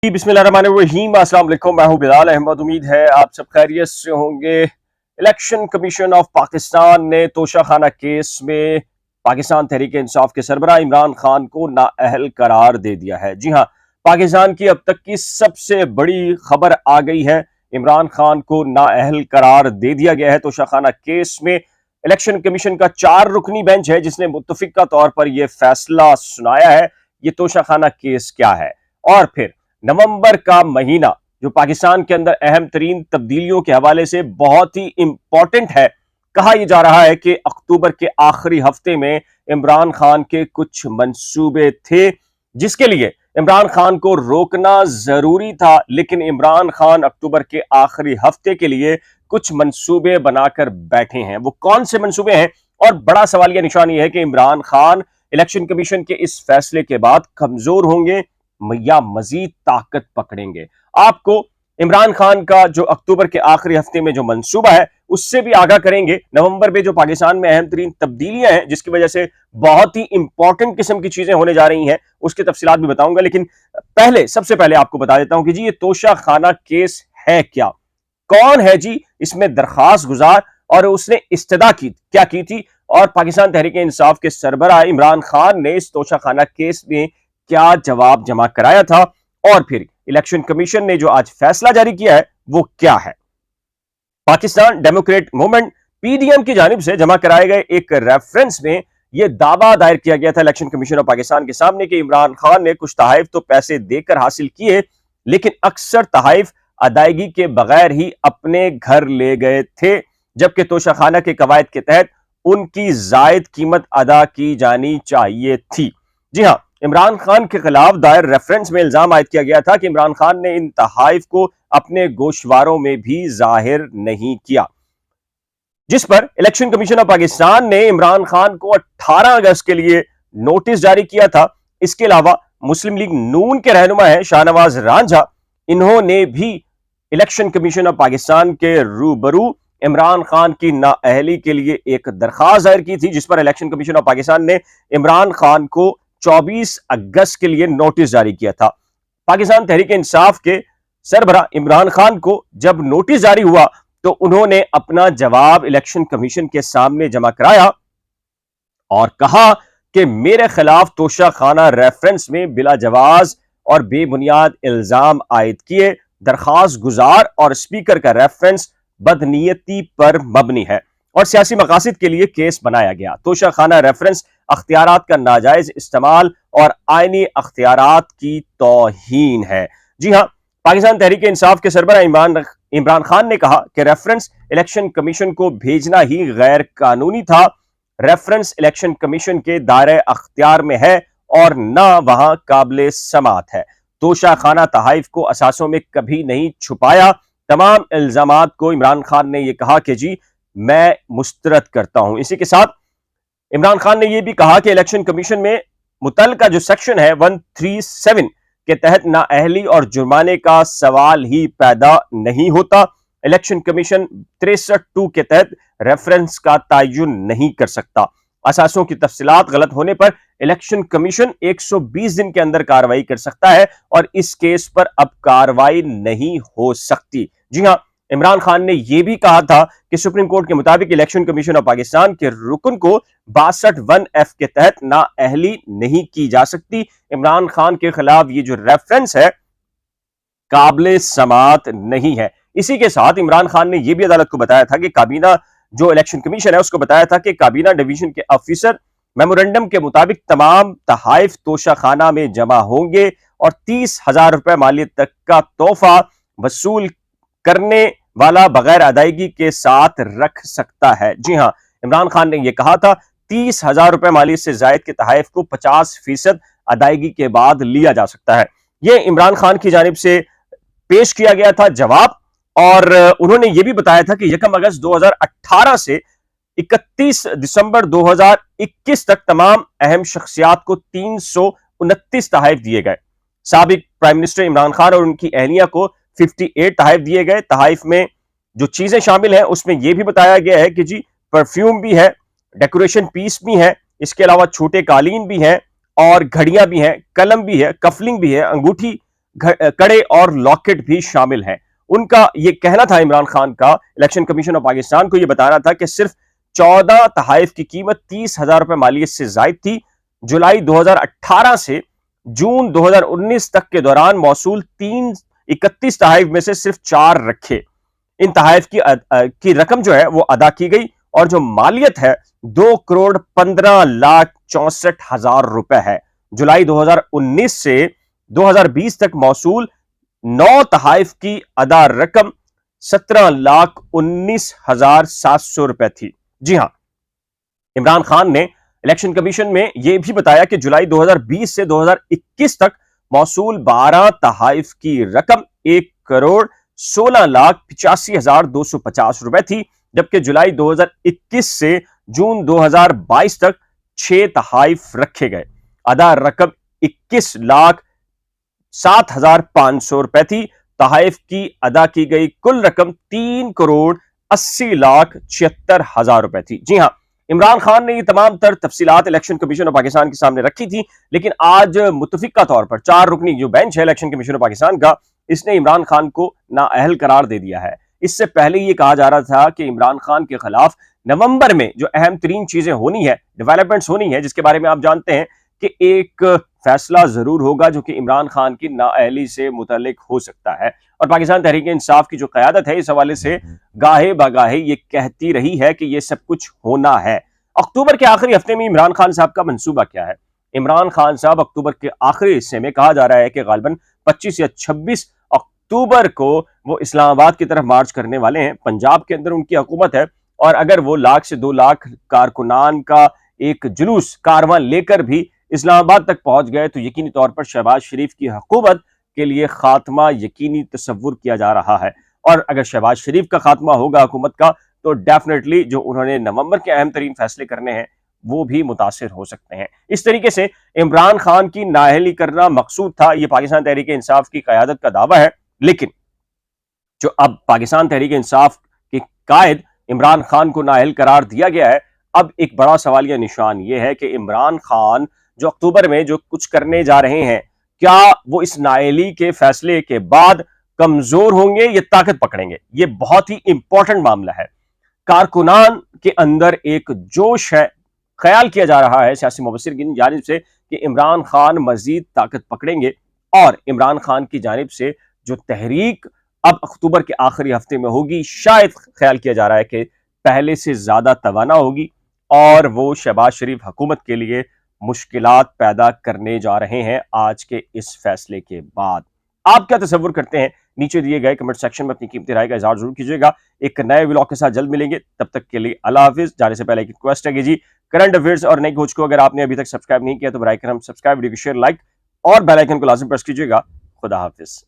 बिस्मिल्लाहिर्रहमानिर्रहीम, अस्सलाम वालेकुम। मैं हूं बिलाल अहमद। उम्मीद है आप सब खैरियत से होंगे। इलेक्शन कमीशन ऑफ पाकिस्तान ने तोशाखाना केस में पाकिस्तान तहरीक इंसाफ के सरबराह इमरान खान को नाअहल करार दे दिया है। जी हां, पाकिस्तान की अब तक की सबसे बड़ी खबर आ गई है। इमरान खान को नाअहल करार दे दिया गया है। तोशाखाना केस में इलेक्शन कमीशन का 4 रुकनी बेंच है जिसने मुत्तफिका तौर पर यह फैसला सुनाया है। ये तोशाखाना केस क्या है, और फिर नवंबर का महीना जो पाकिस्तान के अंदर अहम तरीन तब्दीलियों के हवाले से बहुत ही इंपॉर्टेंट है। कहा यह जा रहा है कि अक्टूबर के आखिरी हफ्ते में इमरान खान के कुछ मंसूबे थे जिसके लिए इमरान खान को रोकना जरूरी था, लेकिन इमरान खान अक्टूबर के आखिरी हफ्ते के लिए कुछ मंसूबे बनाकर बैठे हैं। वो कौन से मंसूबे हैं? और बड़ा सवाल यह निशान यह है कि इमरान खान इलेक्शन कमीशन के इस फैसले के बाद कमजोर होंगे या मजीद ताकत पकड़ेंगे। आपको इमरान खान का जो अक्टूबर के आखिरी हफ्ते में जो मंसूबा है उससे भी आगाह करेंगे। नवंबर में जो पाकिस्तान में अहम तरीन तब्दीलियां हैं जिसकी वजह से बहुत ही इंपॉर्टेंट किस्म की चीजें होने जा रही हैं, उसकी तफसीलात भी बताऊंगा। लेकिन सबसे पहले आपको बता देता हूं कि जी ये तोशाखाना केस है क्या, कौन है जी इसमें दरखास्त गुजार, और उसने इस्तदा क्या की थी, और पाकिस्तान तहरीक इंसाफ के सरबराह इमरान खान ने इस तोशाखाना केस में क्या जवाब जमा कराया था, और फिर इलेक्शन कमीशन ने जो आज फैसला जारी किया है वो क्या है। पाकिस्तान डेमोक्रेट मूवमेंट पीडीएम की जानिब से जमा कराए गए एक रेफरेंस में यह दावा दायर किया गया था इलेक्शन कमीशन ऑफ पाकिस्तान के सामने कि इमरान खान ने कुछ तहाइफ तो पैसे देकर हासिल किए, लेकिन अक्सर तहाइफ अदायगी के बगैर ही अपने घर ले गए थे, जबकि तोशाखाना के कवायद के तहत उनकी जायद कीमत अदा की जानी चाहिए थी। जी हां, इमरान खान के खिलाफ दायर रेफरेंस में इल्जाम आयद किया गया था कि इमरान खान ने इन तहाइफ को अपने गोशवारों में भी जाहिर नहीं किया, जिस पर इलेक्शन कमीशन ऑफ पाकिस्तान ने इमरान खान को 18 अगस्त के लिए नोटिस जारी किया था। इसके अलावा मुस्लिम लीग नून के रहनुमा है शाहनवाज रांझा, इन्होंने भी इलेक्शन कमीशन ऑफ पाकिस्तान के रूबरू इमरान खान की नाअहली के लिए एक दरखास्त दायर की थी, जिस पर इलेक्शन कमीशन ऑफ पाकिस्तान ने इमरान खान को 24 अगस्त के लिए नोटिस जारी किया था। पाकिस्तान तहरीक इंसाफ के सरबराह इमरान खान को जब नोटिस जारी हुआ तो उन्होंने अपना जवाब इलेक्शन कमीशन के सामने जमा कराया और कहा कि मेरे खिलाफ तोशाखाना रेफरेंस में बिला जवाज और बेबुनियाद इल्जाम आयद किए, दरखास्त गुजार और स्पीकर का रेफरेंस बदनीयती पर मबनी है और सियासी मकासद के लिए केस बनाया गया। तोशाखाना रेफरेंस अख्तियारात का नाजायज इस्तेमाल और आईनी अख्तियारात की तौहीन है। जी हाँ, पाकिस्तान तहरीक इंसाफ के सरबराह इमरान खान ने कहा कि रेफरेंस इलेक्शन कमीशन को भेजना ही गैर कानूनी था। रेफरेंस इलेक्शन कमीशन के दायरे अख्तियार में है और न वहां काबिले समात है। तोशाखाना तहाइफ को असासों में कभी नहीं छुपाया। तमाम इल्जामात को इमरान खान ने यह कहा कि जी मैं मुस्तरद करता हूं। इसी के साथ इमरान खान ने यह भी कहा कि इलेक्शन कमीशन में मुतल्लिका जो सेक्शन है 137 के तहत नाअहली और जुर्माने का सवाल ही पैदा नहीं होता। इलेक्शन कमीशन 63(2) के तहत रेफरेंस का तयन नहीं कर सकता। असासों की तफसीलात गलत होने पर इलेक्शन कमीशन 120 दिन के अंदर कार्रवाई कर सकता है और इस केस पर अब कार्रवाई नहीं हो सकती। जी हां, इमरान खान ने यह भी कहा था कि सुप्रीम कोर्ट के मुताबिक इलेक्शन कमीशन ऑफ पाकिस्तान के रुकन को 62(1)(f) के तहत नाअहली नहीं की जा सकती। इमरान खान के खिलाफ ये जो रेफरेंस है काबिले समात नहीं है। इसी के साथ इमरान खान ने यह भी अदालत को बताया था कि काबीना जो इलेक्शन कमीशन है उसको बताया था कि काबीना डिवीजन के ऑफिसर मेमोरेंडम के मुताबिक तमाम तहाइफ तोशाखाना में जमा होंगे और 30,000 रुपए मालियत तक का तोहफा वसूल करने वाला बगैर अदायगी के साथ रख सकता है। जी हां, इमरान खान ने यह कहा था 30,000 रुपए मालियत से जायद के तहाइफ को 50% अदायगी के बाद लिया जा सकता है। यह इमरान खान की जानिब से पेश किया गया था जवाब, और उन्होंने यह भी बताया था कि 1 अगस्त 2018 से 31 दिसंबर 2021 तक तमाम अहम शख्सियात को 329 तहाइफ दिए गए। साबिक प्राइम मिनिस्टर इमरान खान और उनकी अहलिया को 58 तहाइफ दिए गए। तहाइफ में जो चीजें शामिल हैं उसमें यह भी बताया गया है कि जी परफ्यूम भी है, डेकोरेशन पीस भी है, इसके अलावा छोटे कालीन भी हैं और घड़ियां भी हैं, कलम भी है, कफलिंग भी है, अंगूठी कड़े और लॉकेट भी शामिल हैं। उनका यह कहना था, इमरान खान का, इलेक्शन कमीशन ऑफ पाकिस्तान को यह बताना था कि सिर्फ 14 तहाइफ की कीमत 30,000 रुपए मालियत से जायद थी। जुलाई 2018 से जून 2019 तक के दौरान मौसूल 31 तहाइफ में से सिर्फ 4 रखे। इन तहाइफ की रकम जो है वो अदा की गई और जो मालियत है 2,15,64,000 रुपए है। जुलाई 2019 से 2020 तक मौसूल 9 तहाइफ की अदा रकम 17,19,700 रुपए थी। जी हां, इमरान खान ने इलेक्शन कमीशन में यह भी बताया कि जुलाई 2020 से 2021 तक मौसूल 12 तहाइफ की रकम 1,16,85,250 रुपए थी, जबकि जुलाई 2021 से जून 2022 तक 6 तहाइफ रखे गए। अदा रकम 21,07,500 रुपए थी। तहाइफ की अदा की गई कुल रकम 3,80,76,000 रुपए थी। जी हां, इमरान खान ने ये तमाम तर तफसीलात इलेक्शन कमीशन ऑफ पाकिस्तान के सामने रखी थी, लेकिन आज मुतफिका तौर पर 4 रुकनी जो बेंच है इलेक्शन कमीशन ऑफ पाकिस्तान का, इसने इमरान खान को नाअहल करार दे दिया है। इससे पहले यह कहा जा रहा था कि इमरान खान के खिलाफ नवंबर में जो अहम तरीन चीजें होनी है, डेवलपमेंट्स होनी है, जिसके बारे में आप जानते हैं कि एक फैसला जरूर होगा जो कि इमरान खान की नाअहली से मुतल्लिक हो सकता है। और पाकिस्तान तहरीक इंसाफ की जो क़यादत है इस हवाले से गाहे बगाहे ये कहती रही है कि ये सब कुछ होना है। अक्टूबर के आखिरी हफ्ते में इमरान खान साहब का मंसूबा क्या है? इमरान खान साहब अक्टूबर के आखिरी हिस्से में कहा जा रहा है कि गालिबन 25 या 26 अक्टूबर को वो इस्लामाबाद की तरफ मार्च करने वाले हैं। पंजाब के अंदर उनकी हुकूमत है और अगर वो 1 से 2 लाख कारकुनान का एक जुलूस कारवां लेकर भी इस्लामाबाद तक पहुंच गए तो यकीनी तौर पर शहबाज शरीफ की हुकूमत के लिए खात्मा यकीनी तस्वुर किया जा रहा है। और अगर शहबाज शरीफ का खात्मा होगा हुकूमत का तो डेफिनेटली जो उन्होंने नवंबर के अहम तरीन फैसले करने हैं वो भी मुतासिर हो सकते हैं। इस तरीके से इमरान खान की नाअहली करना मकसूद था, ये पाकिस्तान तहरीक इंसाफ की क़यादत का दावा है। लेकिन जो अब पाकिस्तान तहरीक इंसाफ के कायद इमरान खान को नाअहल करार दिया गया है, अब एक बड़ा सवालिया निशान ये है कि इमरान खान जो अक्टूबर में जो कुछ करने जा रहे हैं, क्या वो इस नाअहली के फैसले के बाद कमजोर होंगे या ताकत पकड़ेंगे? ये बहुत ही इंपॉर्टेंट मामला है। कारकुनान के अंदर एक जोश है, ख्याल किया जा रहा है सियासी मुबस्सिर की जानिब से कि इमरान खान मजीद ताकत पकड़ेंगे और इमरान खान की जानिब से जो तहरीक अब अक्टूबर के आखिरी हफ्ते में होगी, शायद ख्याल किया जा रहा है कि पहले से ज्यादा तवाना होगी और वो शहबाज शरीफ हुकूमत के लिए मुश्किलात पैदा करने जा रहे हैं आज के इस फैसले के बाद। आप क्या तसव्वुर करते हैं? नीचे दिए गए कमेंट सेक्शन में अपनी कीमती राय का इज़हार जरूर कीजिएगा। एक नए व्लॉग के साथ जल्द मिलेंगे, तब तक के लिए अल्लाह हाफिज। जाने से पहले एक रिक्वेस्ट है कि जी, करंट अफेयर्स और नई खोज को अगर आपने अभी तक सब्सक्राइब नहीं किया तो बराए करम सब्सक्राइब, वीडियो को शेयर, लाइक और बेल आइकन को लाजिम प्रेस कीजिएगा। खुदा हाफिज।